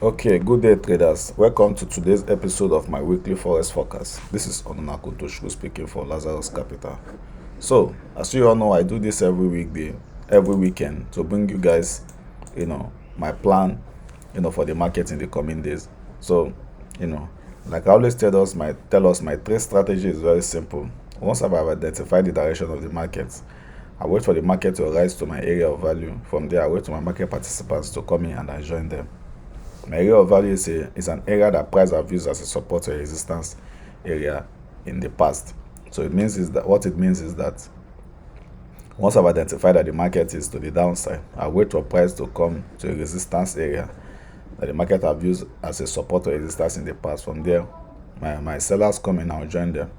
Okay, good day traders. Welcome to today's episode of my weekly Forex Forecast. This is Onunakutoshku speaking for Lazarus Capital. So, as you all know, I do this every weekday, every weekend to bring you guys, my plan, for the market in the coming days. So, like I always tell us, my trade strategy is very simple. Once I've identified the direction of the market, I wait for the market to rise to my area of value. From there, I wait for my market participants to come in and I join them. My area of value is an area that price have used as a support or resistance area in the past. So it means is that once I've identified that the market is to the downside, I wait for price to come to a resistance area that the market have used as a support or resistance in the past. From there, my sellers come in, I'll join them.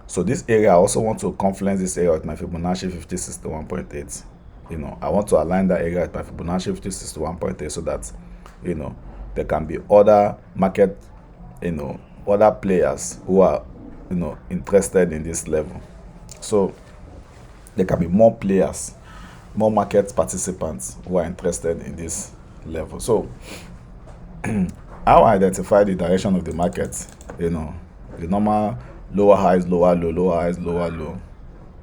So this area, I also want to confluence this area with my Fibonacci 5061.8. I want to align that area with my Fibonacci 5061.8 so that there can be other market, other players who are, interested in this level. So there can be more players, more market participants who are interested in this level. So how I identify the direction of the market, the normal lower highs, lower low, lower highs, lower low,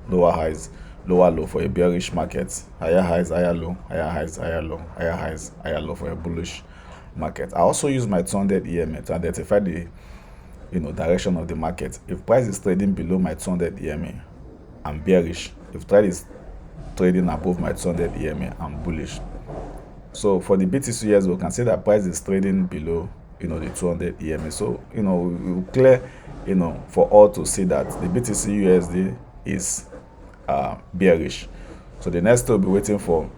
lower highs, lower low for a bearish market, higher highs, higher low, higher highs, higher low, higher highs, higher low for a bullish market. I also use my 200 EMA to identify the direction of the market. If price is trading below my 200 EMA, I'm bearish. If price is trading above my 200 EMA, I'm bullish. So for the BTC USD, we can see that price is trading below the 200 EMA. So we clear for all to see that the BTC USD is bearish. So the next step we'll be waiting for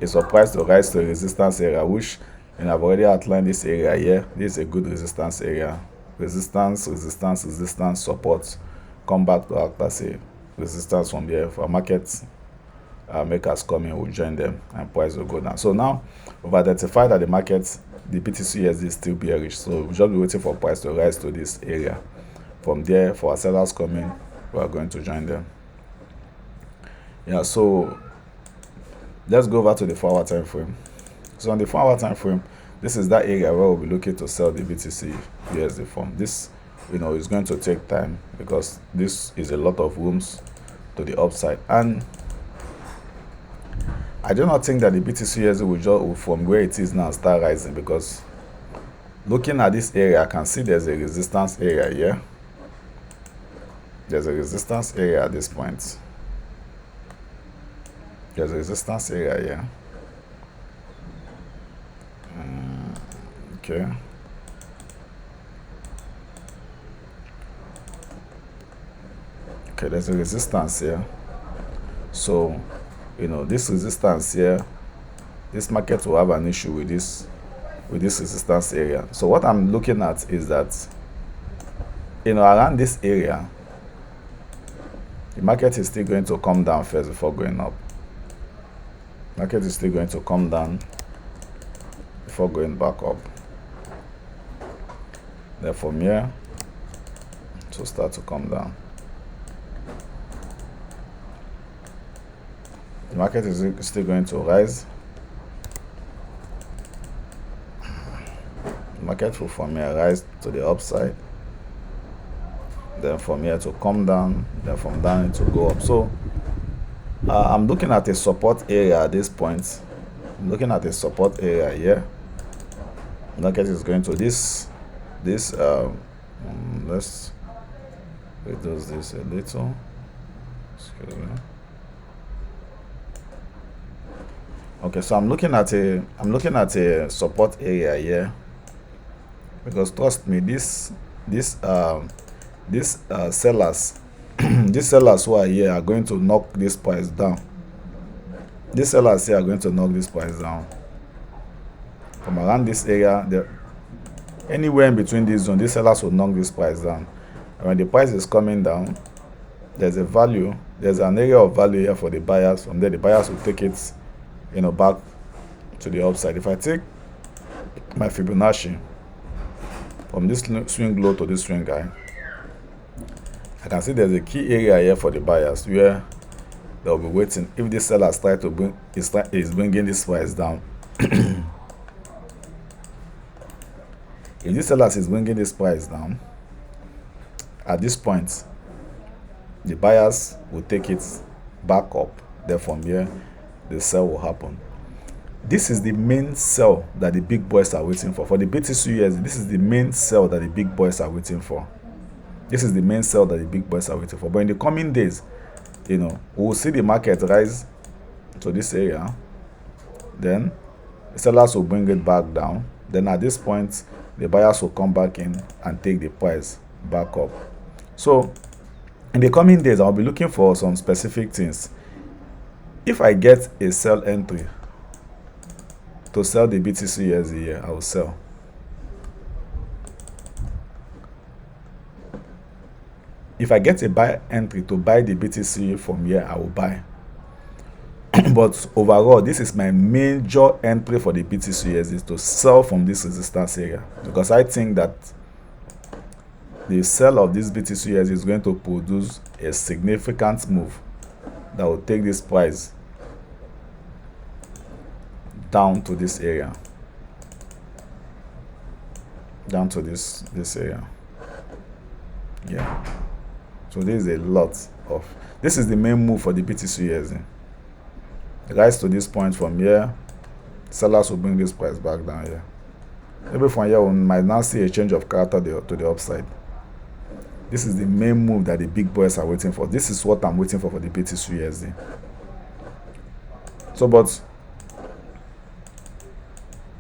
is for price to rise to a resistance area, which I've already outlined this area here. This is a good resistance area. Resistance, resistance, resistance, support. Come back to act as a resistance from there. For market makers coming, we'll join them and price will go down. So now we've identified that the market, the BTC USD is still bearish. So we'll just be waiting for price to rise to this area. From there, for our sellers coming, we are going to join them. Yeah, so let's go over to the 4-hour time frame. So on the 4-hour time frame, this is that area where we'll be looking to sell the BTC USD from. This is going to take time because this is a lot of rooms to the upside, and I do not think that the BTC USD will just from where it is now start rising, because looking at this area, I can see there's a resistance area here. There's a resistance area at this point. There's a resistance area here. Okay. Okay, there's a resistance here. So, this resistance here, this market will have an issue with this resistance area. So what I'm looking at is that, around this area, the market is still going to come down first before going up. Market is still going to come down before going back up. Then from here to start to come down. The market is still going to rise. The market will from here rise to the upside. Then from here to come down. Then from down to go up. So I'm looking at a support area at this point. I'm looking at a support area here. The market is going to this. Let's reduce this a little. Excuse me. Okay, so I'm looking at a support area here, because trust me, these sellers these sellers who are here are going to knock this price down. These sellers here are going to knock this price down from around this area. Anywhere in between this zone, these sellers will knock this price down. And when the price is coming down, there's an area of value here for the buyers. From there, the buyers will take it back to the upside. If I take my Fibonacci from this swing low to this swing high, I can see there's a key area here for the buyers where they'll be waiting. If this seller is bringing this price down, If this sellers is bringing this price down, at this point, the buyers will take it back up. Then from here, the sell will happen. This is the main sell that the big boys are waiting for. For the BTC USD, this is the main sell that the big boys are waiting for. This is the main sell that the big boys are waiting for. But in the coming days, we will see the market rise to this area. Then the sellers will bring it back down. Then at this point, the buyers will come back in and take the price back up. So in the coming days, I'll be looking for some specific things. If I get a sell entry to sell the BTC USD here, I will sell. If I get a buy entry to buy the BTC from here, I will buy. But overall, this is my major entry for the BTC USD, to sell from this resistance area, because I think that the sell of this BTC USD is going to produce a significant move that will take this price down to this area, down to this area. Yeah. So this is a lot of, this is the main move for the BTC USD. Rise to this point from here, sellers will bring this price back down here. Maybe from here we might now see a change of character to the upside. This is the main move that the big boys are waiting for. This is what I'm waiting for the BTC USD. So, but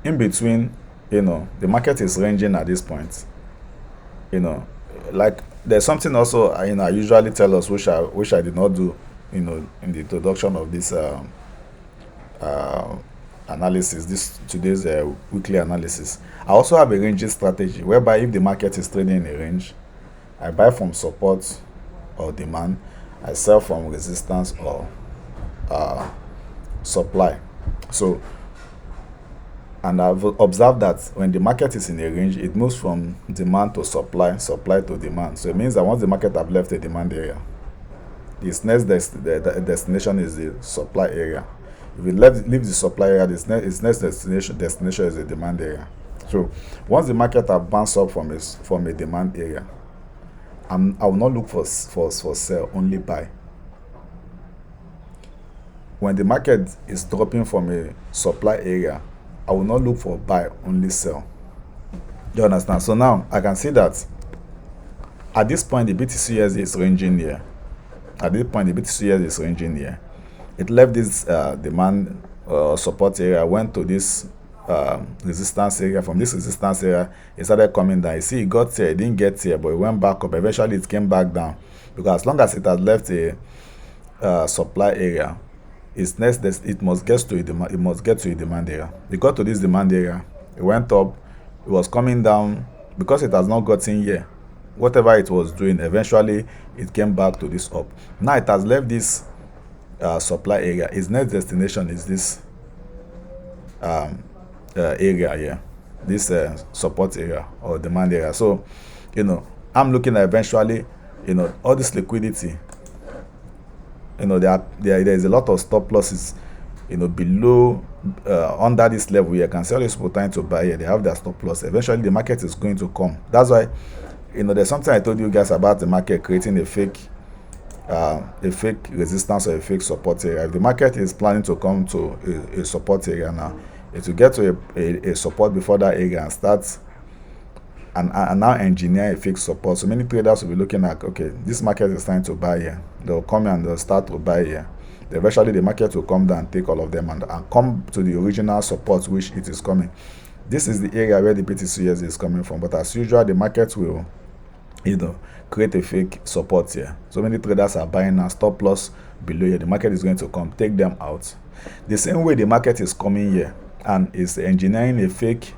in between, the market is ranging at this point. Like there's something also, I usually tell us, which I did not do, in the introduction of this analysis, today's weekly analysis. I also have a ranging strategy whereby if the market is trading in a range, I buy from support or demand, I sell from resistance or supply. So, and I've observed that when the market is in a range, it moves from demand to supply, supply to demand. So it means that once the market have left the demand area, its next destination is the supply area. If it leaves the supply area, its next destination is the demand area. So once the market have bounced up from a demand area, I will not look for sell, only buy. When the market is dropping from a supply area, I will not look for buy, only sell. Do you understand? So now I can see that at this point the BTC USD is ranging here. At this point the BTC USD is ranging here. It left this demand support area, went to this resistance area. From this resistance area, it started coming down. You see, it got here, it didn't get here, but it went back up. Eventually it came back down, because as long as it has left a supply area, it must get to a demand area. It got to this demand area, it went up, it was coming down. Because it has not gotten here, whatever it was doing, eventually it came back to this up. Now it has left this supply area. Its next destination is this area here, this support area or demand area. So I'm looking at eventually all this liquidity, there is a lot of stop losses below, under this level here. I can see all these people trying to buy here, they have their stop loss. Eventually the market is going to come. That's why there's something I told you guys about the market creating a fake resistance or a fake support area. If the market is planning to come to a support area now, it will get to a support before that area and start and now engineer a fake support. So many traders will be looking at, okay, this market is trying to buy here, they'll come and they'll start to buy here. Eventually the market will come down and take all of them and come to the original support which it is coming. This is the area where the BTC USD is coming from, but as usual the market will create a fake support here. So many traders are buying now, stop loss below here. The market is going to come, take them out. The same way the market is coming here and is engineering a fake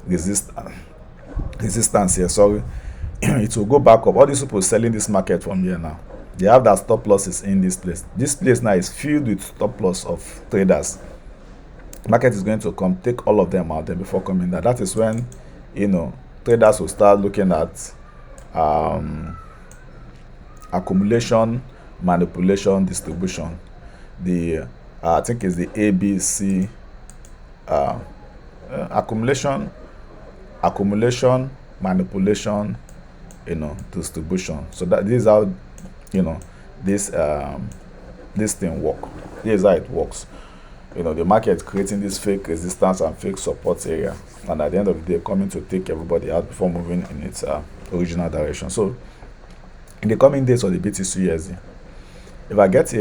resistance here, sorry, it will go back up. All these people selling this market from here now, they have that stop losses in this place. This place now is filled with stop loss of traders. Market is going to come, take all of them out then before coming down. That is when traders will start looking at accumulation, manipulation, distribution. The I think is the ABC accumulation, accumulation, manipulation, distribution. So that this is how this thing work. This is how it works. The market creating this fake resistance and fake support area, and at the end of the day coming to take everybody out before moving in its original direction. So in the coming days of the BTC USD, if I get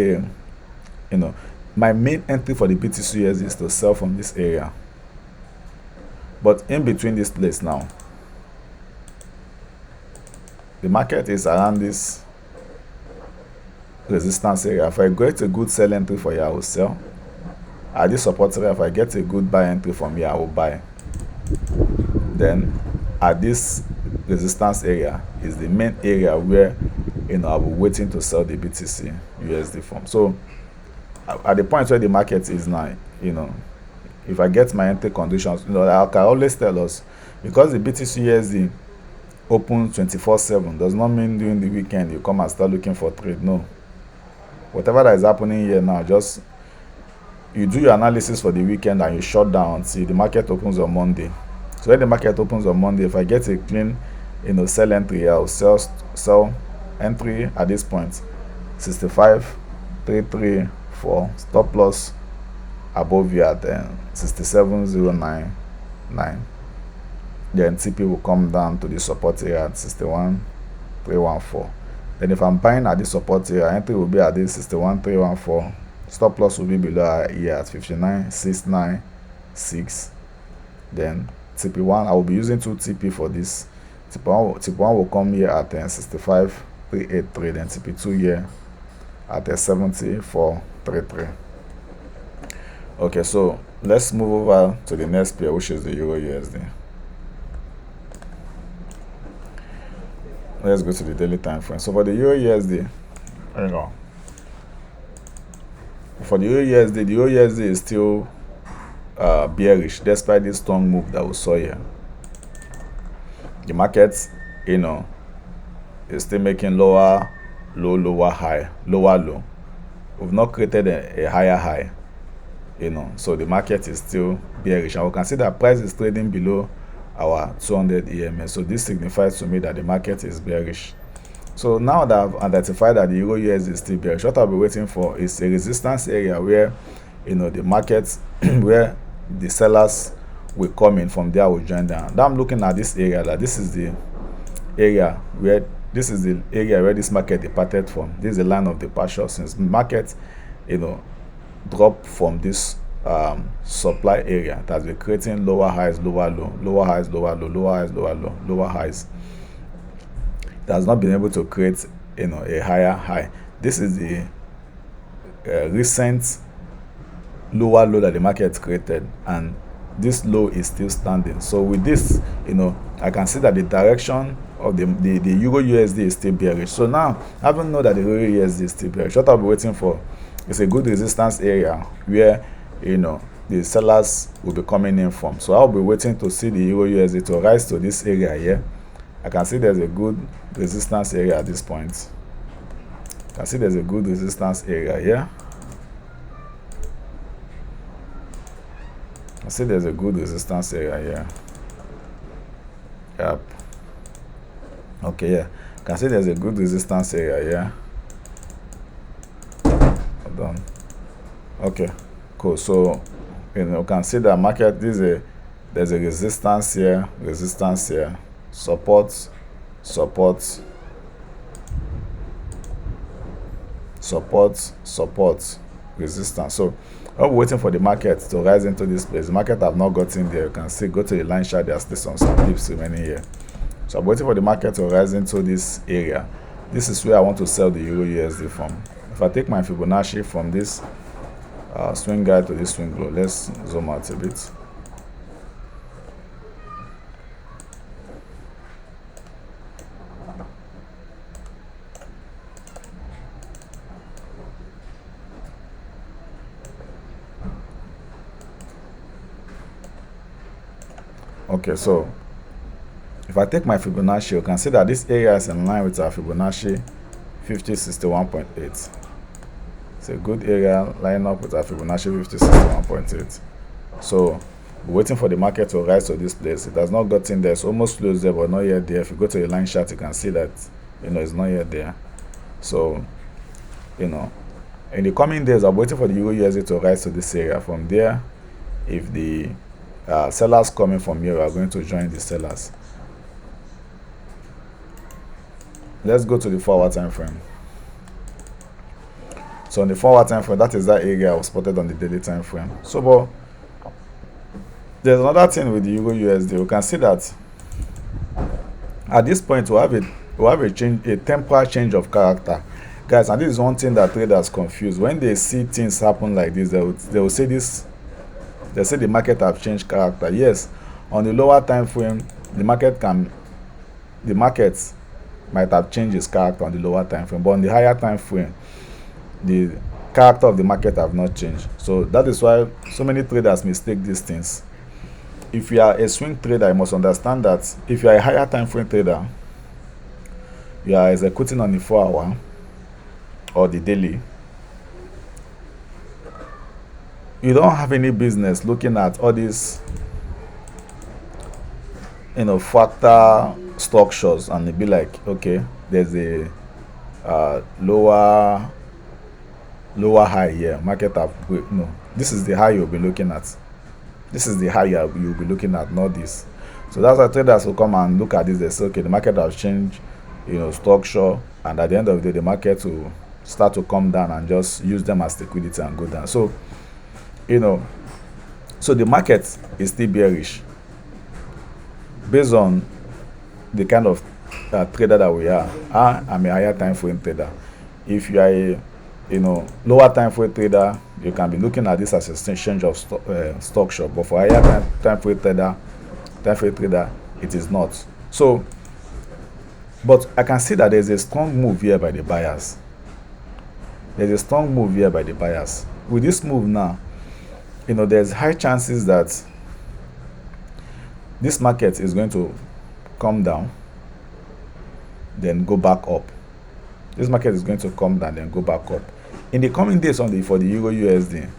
my main entry for the BTC USD is to sell from this area, but in between this place now, the market is around this resistance area. If I get a good sell entry for here, I will sell. At this support area, if I get a good buy entry from here, I will buy. Then at this resistance area is the main area where I'll be waiting to sell the BTC USD from. So at the point where the market is now, if I get my entry conditions, I can always tell us, because the BTC USD open 24/7 does not mean during the weekend you come and start looking for trade. No, whatever that is happening here now, just you do your analysis for the weekend and you shut down until the market opens on Monday. So when the market opens on Monday, if I get a clean sell entry, I'll sell entry at this point 65,334, stop loss above here at 67,099. Then TP will come down to the support area at 61,314. Then if I'm buying at the support area, entry will be at this 61,314. Stop loss will be below here at 59,696. Then TP1, I will be using 2 TP for this. TP1 will come here at 65,383. Then TP2 here at 74,33. Okay, so let's move over to the next pair, which is the Euro USD. Let's go to the daily time frame. So for the Euro USD, for the Euro USD, the Euro USD is still bearish despite this strong move that we saw here. The market, is still making lower low, lower high, lower low. We've not created a higher high, so the market is still bearish, and we can see that price is trading below our 200 EMA. So this signifies to me that the market is bearish. So now that I've identified that the Euro USD is still bearish, what I'll be waiting for is a resistance area where the market where the sellers will come in. From there will join down. Now I'm looking at this area, that this is the area where this market departed from. This is the line of departure. Since market drop from this supply area, that has been creating lower highs, lower low, lower highs, lower low, lower highs, lower low, lower highs. It has not been able to create a higher high. This is the recent lower low that the market created, and this low is still standing. So with this, I can see that the direction of the Euro USD is still bearish. So now, having known that the Euro USD is still bearish, what I'll be waiting for is a good resistance area where the sellers will be coming in from. So I'll be waiting to see the Euro USD to rise to this area here. I can see there's a good resistance area at this point. I can see there's a good resistance area here. I see there's a good resistance area here. Yep. Okay, yeah. I can see there's a good resistance area here. Hold on. Okay, cool. So you can see the market. There's a resistance here, support, resistance. So I'm waiting for the market to rise into this place. The market have not gotten there. You can see, go to the line chart, there's still some dips remaining here. So I'm waiting for the market to rise into this area. This is where I want to sell the Euro USD from. If I take my Fibonacci from this swing guide to this swing low, let's zoom out a bit. Okay, so if I take my Fibonacci, you can see that this area is in line with our Fibonacci 5061.8. It's a good area line up with our Fibonacci 5061.8. So waiting for the market to rise to this place. It has not gotten there. It's almost closed there, but not yet there. If you go to the line chart, you can see that, it's not yet there. So, in the coming days, I'm waiting for the Euro USD to rise to this area. From there, if the sellers coming from here are going to join the sellers. Let's go to the 4-hour time frame. So on the 4-hour time frame, that is that area I was spotted on the daily time frame. So, but there's another thing with the Euro USD. We can see that at this point we have a temporary change of character, guys. And this is one thing that traders confuse. When they see things happen like this, they will say this. They say the market have changed character. Yes, on the lower time frame, the market might have changed its character on the lower time frame, but on the higher time frame, the character of the market have not changed. So that is why so many traders mistake these things. If you are a swing trader, you must understand that if you are a higher time frame trader, you are executing on the 4-hour or the daily, you don't have any business looking at all these factor structures and be like, okay, there's a lower high here, market have no, this is the high you'll be looking at. This is the high you'll be looking at, not this. So that's why traders will come and look at this. They say, okay, the market has changed, structure, and at the end of the day, the market will start to come down and just use them as liquidity and go down. So, so the market is still bearish based on the kind of trader that we are. I'm a higher time frame trader. If you are a lower time frame trader, you can be looking at this as a change of structure, but for higher time frame trader, it is not. So, but I can see that there's a strong move here by the buyers. There's a strong move here by the buyers. With this move now, there's high chances that this market is going to come down, then go back up. This market is going to come down, then go back up. In the coming days for the Euro USD,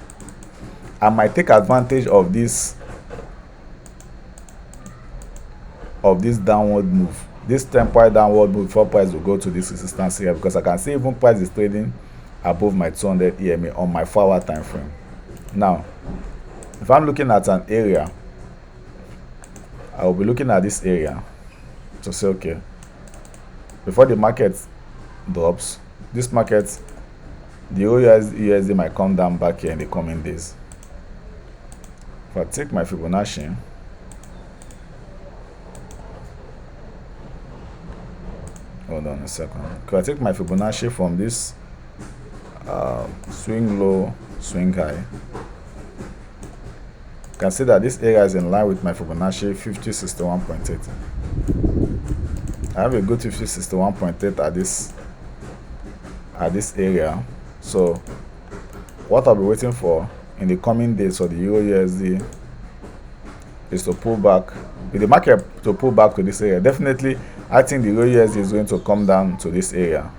I might take advantage of this downward move, this temporary downward move before price will go to this resistance here, because I can see even price is trading above my 200 EMA on my 4-hour time frame. Now, if I'm looking at an area, I will be looking at this area to say, okay, before the market drops, this market, the USD might come down back here in the coming days. If I take my Fibonacci, hold on a second. If I take my Fibonacci from this swing low, swing high, you can see that this area is in line with my Fibonacci 5061.8. I have a good 5061.8 at this area. So what I'll be waiting for in the coming days for the Euro USD is to pull back, with the market to pull back to this area. Definitely, I think the Euro USD is going to come down to this area.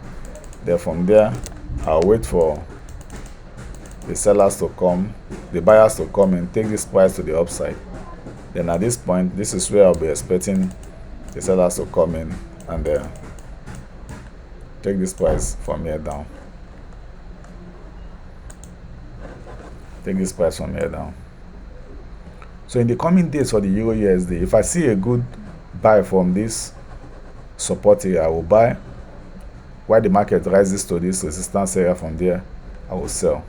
Then from there, I'll wait for the sellers to come, the buyers to come and take this price to the upside. Then at this point, this is where I'll be expecting the sellers to come in and take this price from here down. Take this price from here down. So in the coming days for the Euro USD, if I see a good buy from this support area, I will buy. While the market rises to this resistance area from there, I will sell.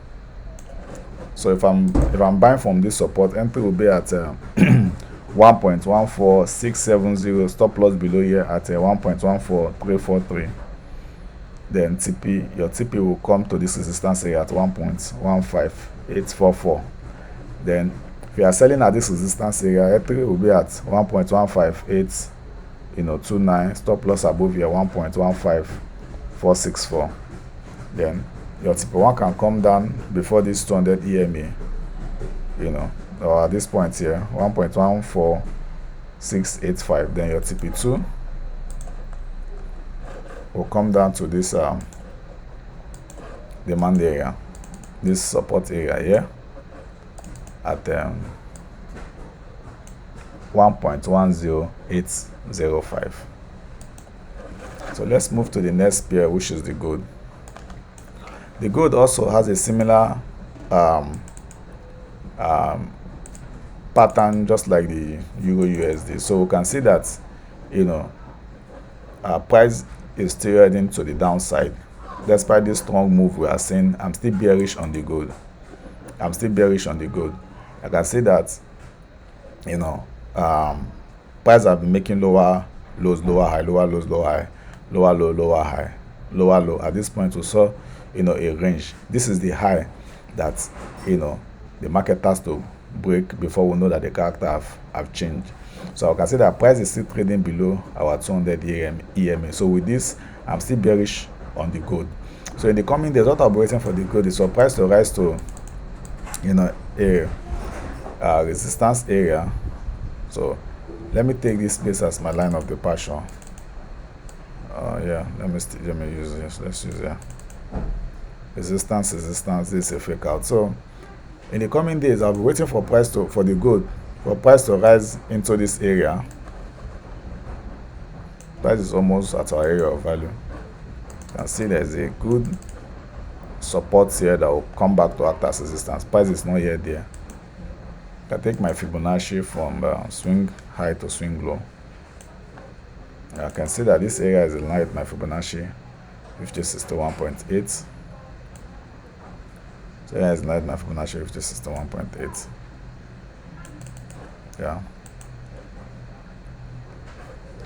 So if I'm buying from this support, entry will be at 1.14670, stop loss below here at 1.14343. Then your TP will come to this resistance area at 1.15844. Then if you are selling at this resistance area, entry will be at 1.15829, stop loss above here 1.15464. Then your TP1 can come down before this 200 EMA, or at this point here, 1.14685. Then your TP2 will come down to this demand area, this support area here at 1.10805. So let's move to the next pair, which is the gold. The gold also has a similar pattern, just like the Euro USD. So we can see that, price is still heading to the downside. Despite this strong move we are seeing, I'm still bearish on the gold. I can see that, price have been making lower lows, lower high, lower lows, lower high, lower low, lower high, lower low. At this point we saw, a range. This is the high that, the market has to break before we know that the character have changed. So I can see that price is still trading below our 200 EMA. So with this, I'm still bearish on the gold. So in the coming days, what I'll be waiting for the gold is for price to rise to, a resistance area. So let me take this place as my line of departure. Yeah, let me use this. Let's use resistance. This is a fake out. So in the coming days, I'll be waiting for the gold for price to rise into this area. Price is almost at our area of value. You can see there's a good support here that will come back to act as resistance. Price is not yet there. I can take my Fibonacci from swing high to swing low. I can see that this area is in line with my Fibonacci 5061.8. So here is in line with my Fibonacci 5061.8. Yeah,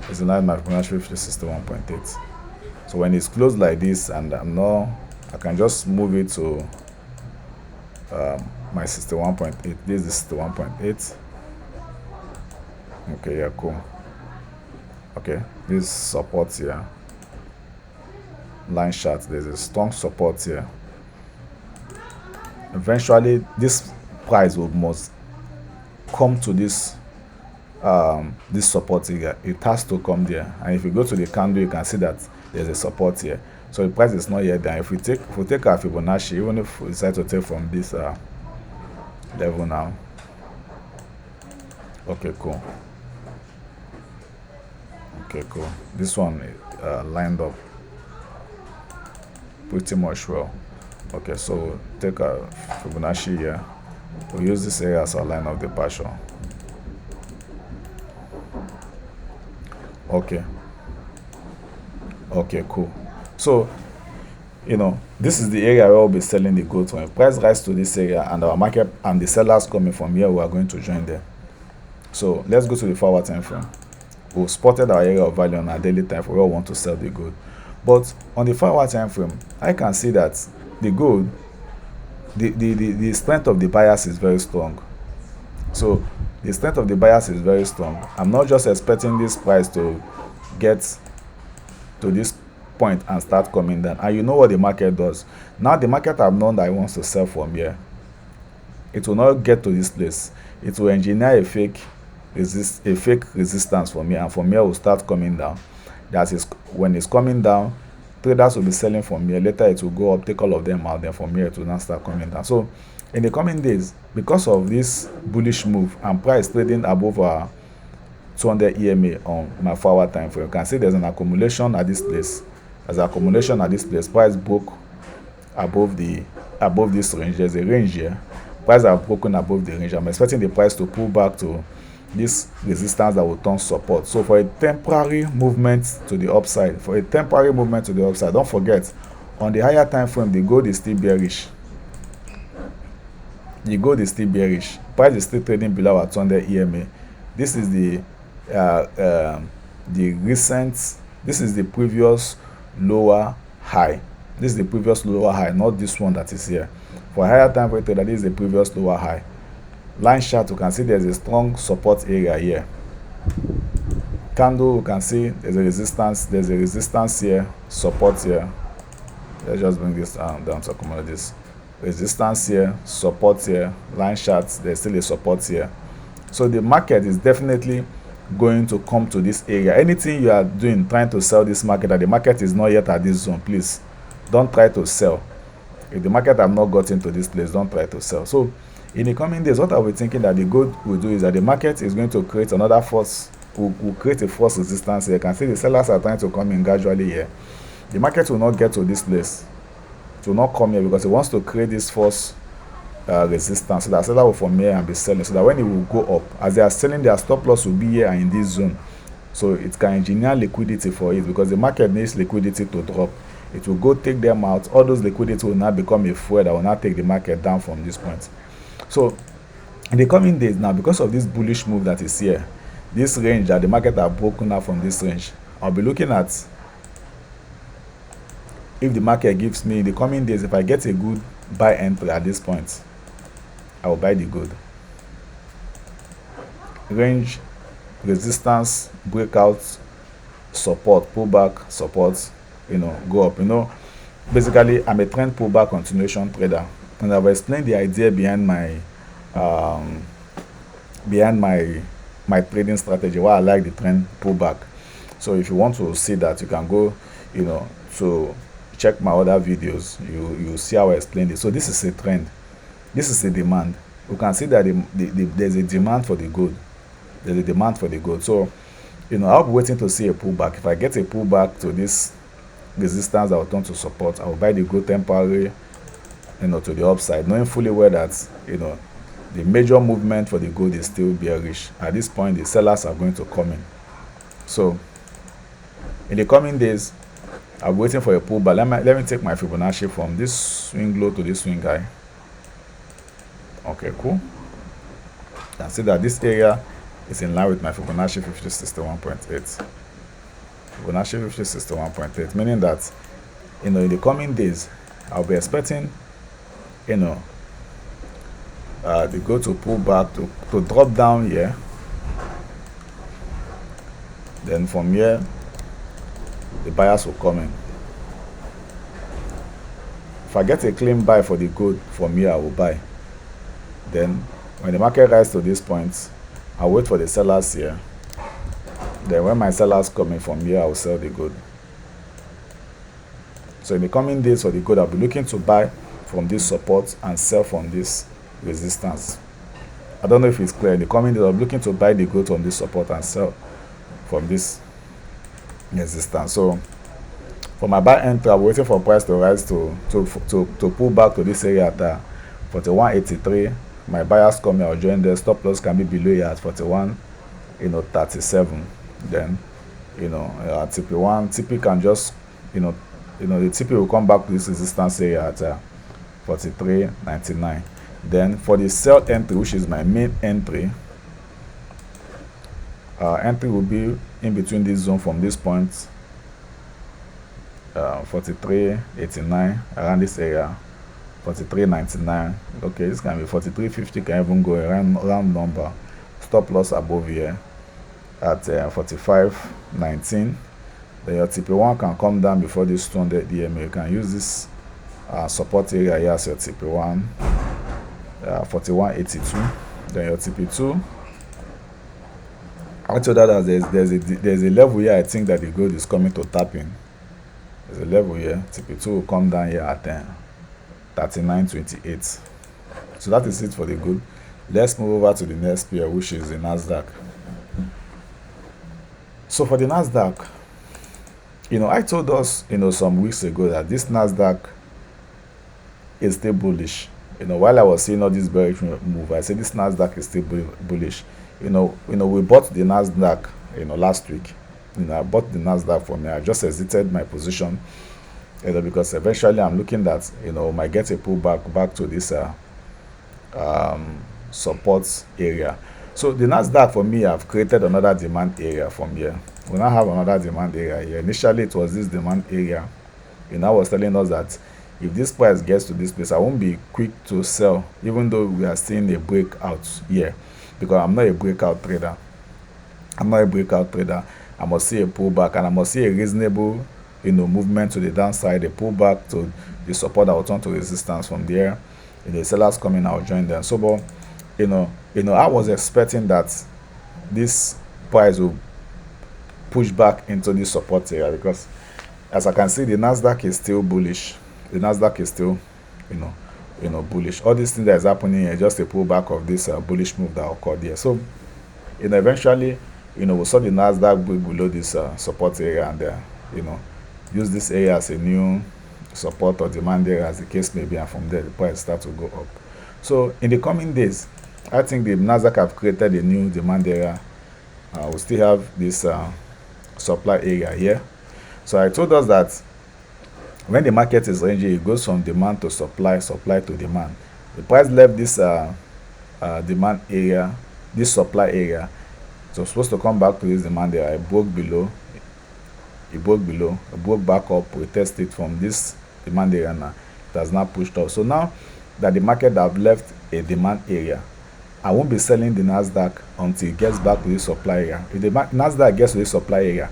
it's in line with my Fibonacci 5061.8. So when it's closed like this, and I can just move it to my 61.8. This is 61.8. Okay, yeah, cool. Okay, this support here, line chart, there's a strong support here. Eventually this price must come to this support area. It has to come there, and if you go to the candle, you can see that there's a support here. So the price is not yet there. If we take our Fibonacci, even if we decide to take from this level now. Okay, cool. This one lined up pretty much well. Okay, so take a Fibonacci here. We'll use this area as our line of departure. Okay, cool. So this is the area where we'll be selling the gold. When price rise to this area and our market and the sellers coming from here, we are going to join them. So let's go to the forward time frame. We've spotted our area of value on our daily time frame where we want to sell the gold. But on the forward time frame, I can see that the gold, the strength of the bias is very strong. So the strength of the bias is very strong. I'm not just expecting this price to get to this point and start coming down. And you know what the market does. Now the market have known that it wants to sell from here. It will not get to this place. It will engineer a fake resistance from here, and from here will start coming down. That is, when it's coming down, traders will be selling from here. Later it will go up, take all of them out, then from here it will now start coming down. So in the coming days, because of this bullish move and price trading above our 200 EMA on my forward time frame, you can see there's an accumulation at this place. Price broke above this range. There's a range here. Price have broken above the range. I'm expecting the price to pull back to this resistance that will turn support. So for a temporary movement to the upside, don't forget, on the higher time frame, the gold is still bearish. Price is still trading below our 200 EMA. This is the previous lower high. This is the previous lower high, not this one that is here. For a higher time frame trader, this is the previous lower high. Line chart, you can see there's a strong support area here. Candle, you can see there's a resistance here, support here. Let's just bring this down to accommodate this. Resistance here, support here, line charts, there's still a support here. So the market is definitely going to come to this area. Anything you are doing trying to sell this market, and the market is not yet at this zone, please don't try to sell. If the market have not got into this place, don't try to sell. So in the coming days, what I'll be thinking that the gold will do is that the market is going to create another force, will create a force resistance here. You can see the sellers are trying to come in gradually here. The market will not get to this place. It will not come here because it wants to create this force resistance, so that seller will from here and be selling, so that when it will go up, as they are selling, their stop loss will be here and in this zone, so it can engineer liquidity for it, because the market needs liquidity to drop. It will go take them out. All those liquidity will now become a fuel that will now take the market down from this point. So in the coming days now, because of this bullish move that is here, this range that the market have broken out from this range, I'll be looking at if the market gives me in the coming days, if I get a good buy entry at this point, I will buy the gold. Range, resistance, breakout, support, pullback, support, go up. Basically, I'm a trend pullback continuation trader, and I've explained the idea behind my trading strategy, why I like the trend pullback. So if you want to see that, you can go to check my other videos. You see how I explained it. So this is a trend, this is a demand. You can see that there's a demand for the gold. There's a demand for the gold. So I'll be waiting to see a pullback. If I get a pullback to this resistance that will turn to support, I will buy the gold temporary to the upside, knowing fully well that the major movement for the gold is still bearish. At this point, the sellers are going to come in. So in the coming days, I'll be waiting for a pullback. Let me take my Fibonacci from this swing low to this swing high. Okay, cool. You can see that this area is in line with my Fibonacci 5061.8. Fibonacci 5061.8, meaning that in the coming days, I'll be expecting the gold to pull back, to drop down here. Then from here, the buyers will come in. If I get a clean buy for the gold from here, I will buy. Then when the market rises to this point, I'll wait for the sellers here. Then when my sellers come in from here, I will sell the gold. So in the coming days for the gold, I'll be looking to buy from this support and sell from this resistance. I don't know if it's clear. In the coming days, I'll be looking to buy the gold from this support and sell from this resistance. So for my buy entry, I'm waiting for price to rise to pull back to this area at 41.83. My buyers come here, I'll join there. Stop loss can be below here at 41.37. Then TP1, TP can just the TP will come back to this resistance area at 43.99. Then for the sell entry, which is my main entry, entry will be in between this zone from this point, 43.89, around this area, 43.99. Okay, this can be 43.50, can even go around round number. Stop loss above here at 45.19. Then your TP1 can come down before this 200 EMA. You can use this support area here as your TP1, 41.82. Then your TP2. After that, there's a level here. I think that the gold is coming to tap in. There's a level here. TP2 will come down here at 39.28. So that is it for the gold. Let's move over to the next pair, which is the Nasdaq. So for the Nasdaq, I told us some weeks ago that this Nasdaq is still bullish. While I was seeing all this bearish move, I said this Nasdaq is still bullish. We bought the Nasdaq last week. I bought the Nasdaq from here. I just exited my position because eventually I'm looking that might get a pullback back to this support area. So the Nasdaq for me, I've created another demand area from here. We now have another demand area here. Initially it was this demand area. I was telling us that if this price gets to this place, I won't be quick to sell, even though we are seeing a breakout here, because I'm not a breakout trader. I must see a pullback, and I must see a reasonable movement to the downside, a pullback to the support that will turn to resistance from there. The sellers coming, I'll join them. So but I was expecting that this price will push back into this support area, because as I can see, the Nasdaq is still bullish. The Nasdaq is still bullish. All these things that is happening here, just a pullback of this bullish move that occurred here. So eventually, we saw the Nasdaq break below this support area, and use this area as a new support or demand area, as the case may be, and from there the price start to go up. So in the coming days, I think the Nasdaq have created a new demand area. We still have this supply area here. So I told us that when the market is ranging, it goes from demand to supply, supply to demand. The price left this demand area, this supply area. So supposed to come back to this demand area. It broke below, it broke back up. We test it from this demand area now. It has now pushed up. So now that the market have left a demand area, I won't be selling the Nasdaq until it gets back to the supply area. If the Nasdaq gets to the supply area,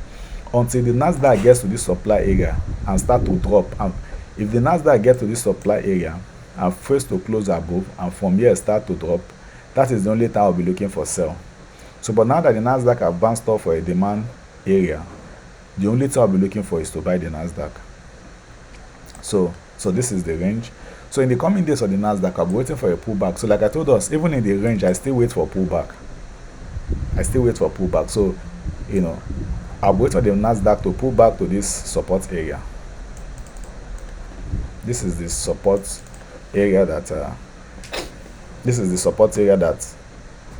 until the Nasdaq gets to this supply area and start to drop, and if the Nasdaq gets to this supply area and fails to close above, and from here start to drop, that is the only time I'll be looking for sell. So but now that the Nasdaq have bounced off for a demand area, the only thing I'll be looking for is to buy the Nasdaq. So this is the range. So in the coming days of the Nasdaq, I'll be waiting for a pullback. So like I told us, even in the range, I still wait for pullback. So I'll wait for the Nasdaq to pull back to this support area. This is the support area that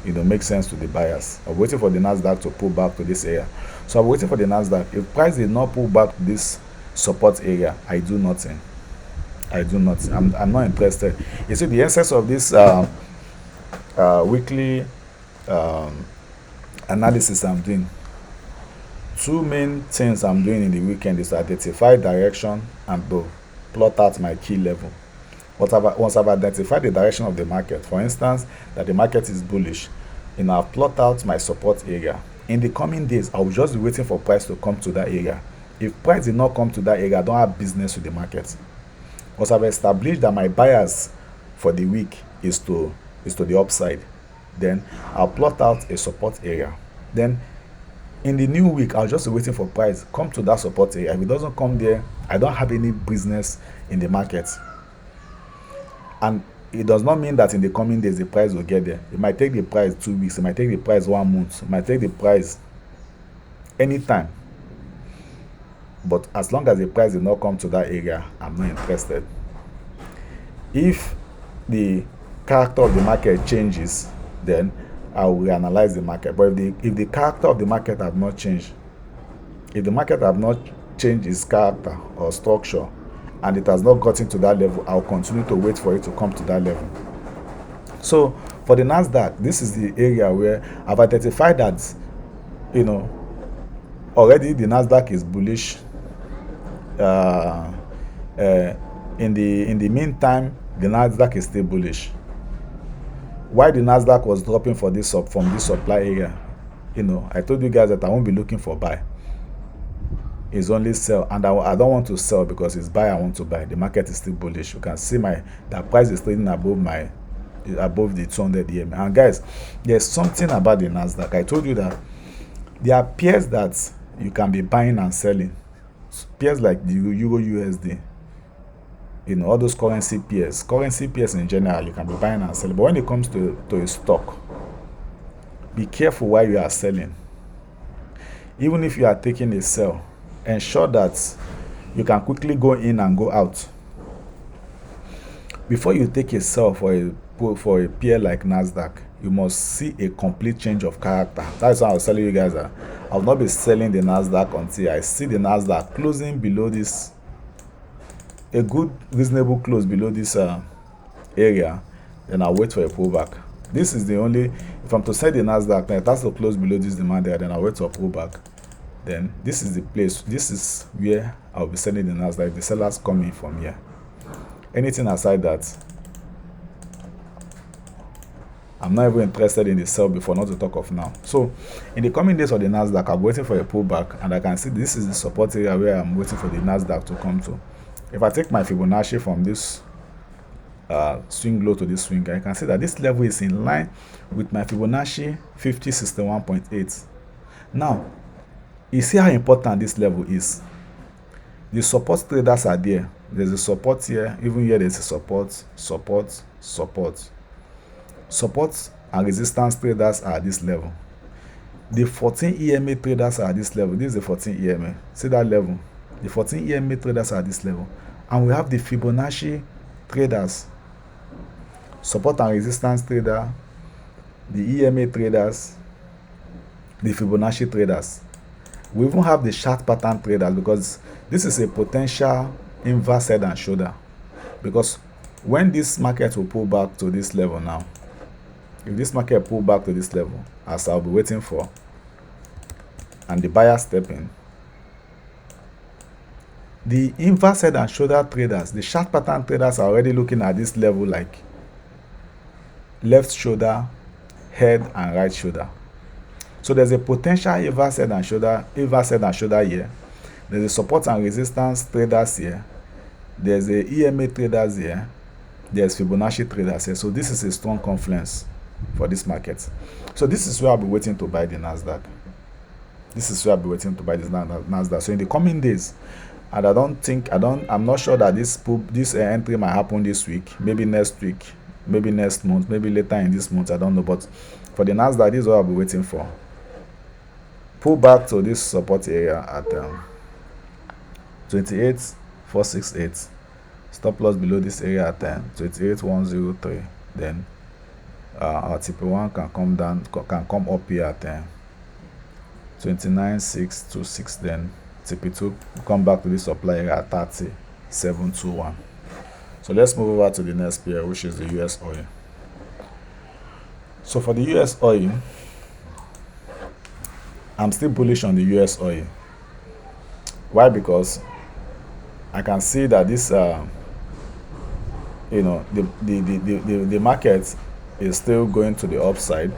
makes sense to the buyers. I'm waiting for the Nasdaq to pull back to this area. So I'm waiting for the Nasdaq. If price did not pull back to this support area, I do nothing. I'm not interested. You see, the essence of this weekly analysis I'm doing, two main things I'm doing in the weekend is to identify direction and to plot out my key level. Once I've identified the direction of the market, for instance, that the market is bullish, I've plot out my support area. In the coming days, I will just be waiting for price to come to that area. If price did not come to that area, I don't have business with the market. Once I've established that my bias for the week is to the upside, then I'll plot out a support area. Then in the new week, I'll just be waiting for price come to that support area. If it doesn't come there, I don't have any business in the market. And it does not mean that in the coming days the price will get there. It might take the price 2 weeks, it might take the price 1 month, it might take the price anytime. But as long as the price did not come to that area, I'm not interested. If the character of the market changes, then I will reanalyze the market. But if the character of the market have not changed, if the market have not changed its character or structure, and it has not gotten to that level, I'll continue to wait for it to come to that level. So for the Nasdaq, this is the area where I've identified that, already the Nasdaq is bullish. In the meantime, the Nasdaq is still bullish. Why the Nasdaq was dropping from this supply area, I told you guys that I won't be looking for buy. It's only sell, and I don't want to sell because it's buy I want to buy. The market is still bullish. You can see that price is trading above the 200 EMA. And guys, there's something about the Nasdaq. I told you that there are pairs that you can be buying and selling. Pairs like the Euro USD, all those currency pairs in general, you can be buying and selling. But when it comes to a stock, be careful why you are selling. Even if you are taking a sell, ensure that you can quickly go in and go out. Before you take a sell for a pair like Nasdaq, you must see a complete change of character. That's why I was telling you guys that I will not be selling the Nasdaq until I see the Nasdaq closing below this, a good reasonable close below this area. Then I'll wait for a pullback. This is the only, if I'm to sell the Nasdaq, then it has to close below this demand area, then I'll wait for a pullback. Then this is the place, this is where I'll be selling the Nasdaq if the sellers come in from here. Anything aside that, I'm not even interested in the sell before, not to talk of now. So in the coming days of the Nasdaq, I'm waiting for a pullback, and I can see this is the support area where I'm waiting for the Nasdaq to come to. If I take my Fibonacci from this swing low to this swing, I can see that this level is in line with my Fibonacci 5061.8. Now, you see how important this level is. The support traders are there. There's a support here. Even here there's a support, support, support. Support and resistance traders are at this level. The 14 EMA traders are at this level. This is the 14 EMA. See that level? The 14 EMA traders are at this level. And we have the Fibonacci traders. Support and resistance trader, the EMA traders, the Fibonacci traders. We even have the chart pattern traders, because this is a potential inverse head and shoulder. Because when this market will pull back to this level now, if this market pull back to this level, as I'll be waiting for, and the buyer step in, the inverse head and shoulder traders, the chart pattern traders, are already looking at this level like left shoulder, head, and right shoulder. So there's a potential inverse head and shoulder here. There's a support and resistance traders here. There's a EMA traders here. There's Fibonacci traders here. So this is a strong confluence for this market. So this is where I'll be waiting to buy the Nasdaq. This is where I'll be waiting to buy this Nasdaq. So in the coming days, and I'm not sure that this entry might happen this week, maybe next week, maybe next month, maybe later in this month, I don't know. But for the Nasdaq, this is what I'll be waiting for. Pull back to this support area at 28,468. Stop loss below this area at 28,103. Then our TP1 can come down, can come up here at 29,626. Then TP2 come back to this supply area at 30,721. So let's move over to the next pair, which is the US oil. So for the US oil, I'm still bullish on the US oil. Why? Because I can see that this the market is still going to the upside.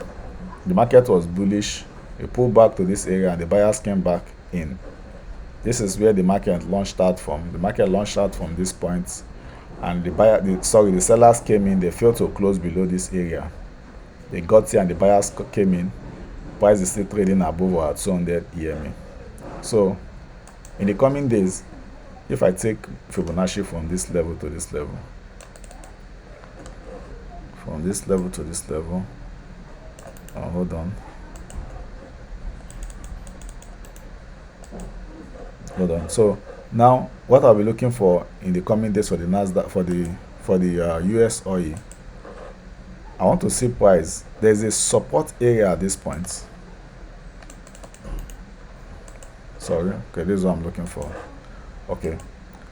The market was bullish. It pulled back to this area and the buyers came back in. This is where the market launched out from. The market launched out from this point, and the sellers came in. They failed to close below this area. They got here and the buyers came in. Price is still trading above our 200 EMA. So in the coming days, if I take Fibonacci from this level to this level, from this level to this level, hold on. So now what I'll be looking for in the coming days for the Nasdaq, for the US oil, I want to see price. There's a support area at this point. Sorry, okay, this is what I'm looking for. Okay,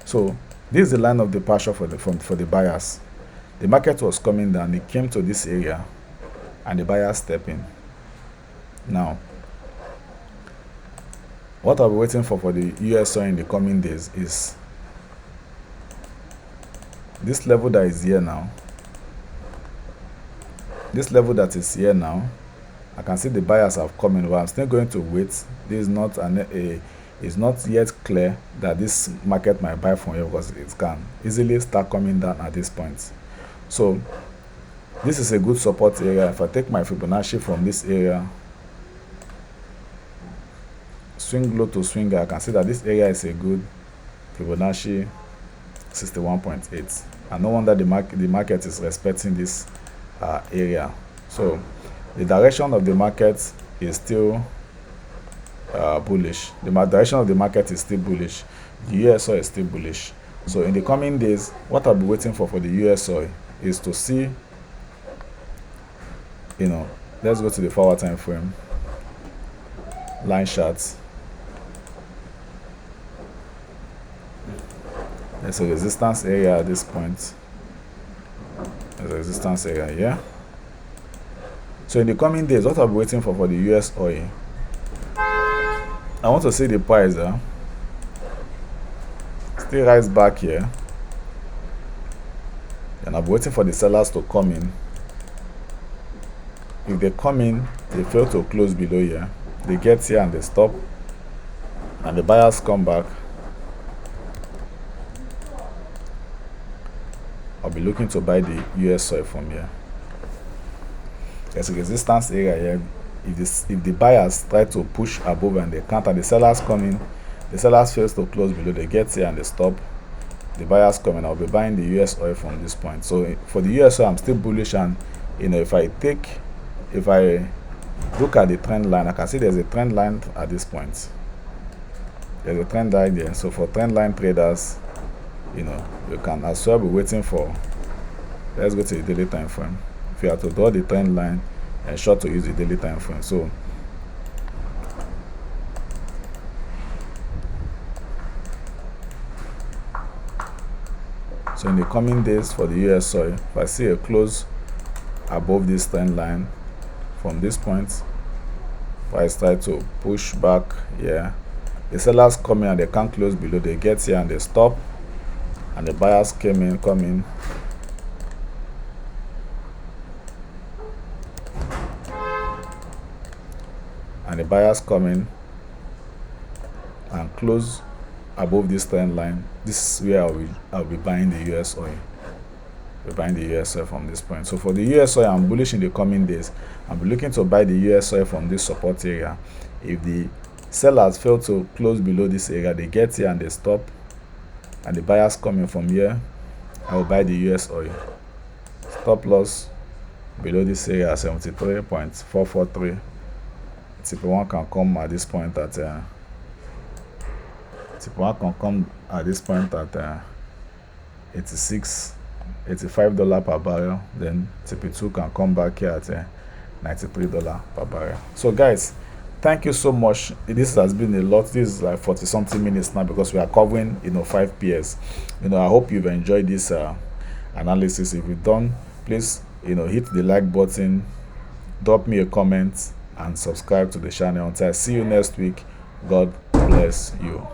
so this is the line of departure for the buyers. The market was coming down. It came to this area, and the buyers step in. Now, what I'll be waiting for the US oil in the coming days is this level that is here now. This level that is here now, I can see the buyers have come in, but I'm still going to wait. This is not it's not yet clear that this market might buy from here, because it can easily start coming down at this point. So this is a good support area. If I take my Fibonacci from this area, swing low to swing high, I can see that this area is a good Fibonacci 61.8, and no wonder the market is respecting this area. So the direction of the market is still bullish. The direction of the market is still bullish. The US oil is still bullish. So in the coming days, what I'll be waiting for the US oil is to see, let's go to the forward time frame, line charts. There's a resistance area at this point. There's a resistance area here. So in the coming days, what I'll be waiting for the US oil, I want to see the price still rise back here, and I'll be waiting for the sellers to come in. If they come in, they fail to close below here, they get here and they stop, and the buyers come back, I'll be looking to buy the US oil from here. There's a resistance area here. If the buyers try to push above and they can't, and the sellers come in, the sellers fails to close below, they get here and they stop, the buyers coming, I'll be buying the US oil from this point. So for the US oil, I'm still bullish, and if I look at the trend line, I can see there's a trend line at this point. There's a trend line there. So for trend line traders, you can as well be waiting for. Let's go to the daily time frame. If you have to draw the trend line, and sure to use the daily time frame. So in the coming days for the US oil, if I see a close above this trend line from this point, if I start to push back here, the sellers come in and they can't close below, they get here and they stop, and the buyers come in, and the buyers come in and close above this trend line. This is where I'll be buying the US oil. We're buying the US oil from this point. So for the US oil, I'm bullish in the coming days. I'm looking to buy the US oil from this support area. If the sellers fail to close below this area, they get here and they stop, and the buyers coming from here, I will buy the US oil. Stop loss below this area at 73.443. Type 1 can come at this point at $85 per barrel. Then TP2 can come back here at $93 per barrel. So guys, thank you so much. This has been a lot. This is like 40 something minutes now, because we are covering 5 pairs. I hope you've enjoyed this analysis. If you've done, please hit the like button, drop me a comment, and subscribe to the channel. Until I see you next week, God bless you.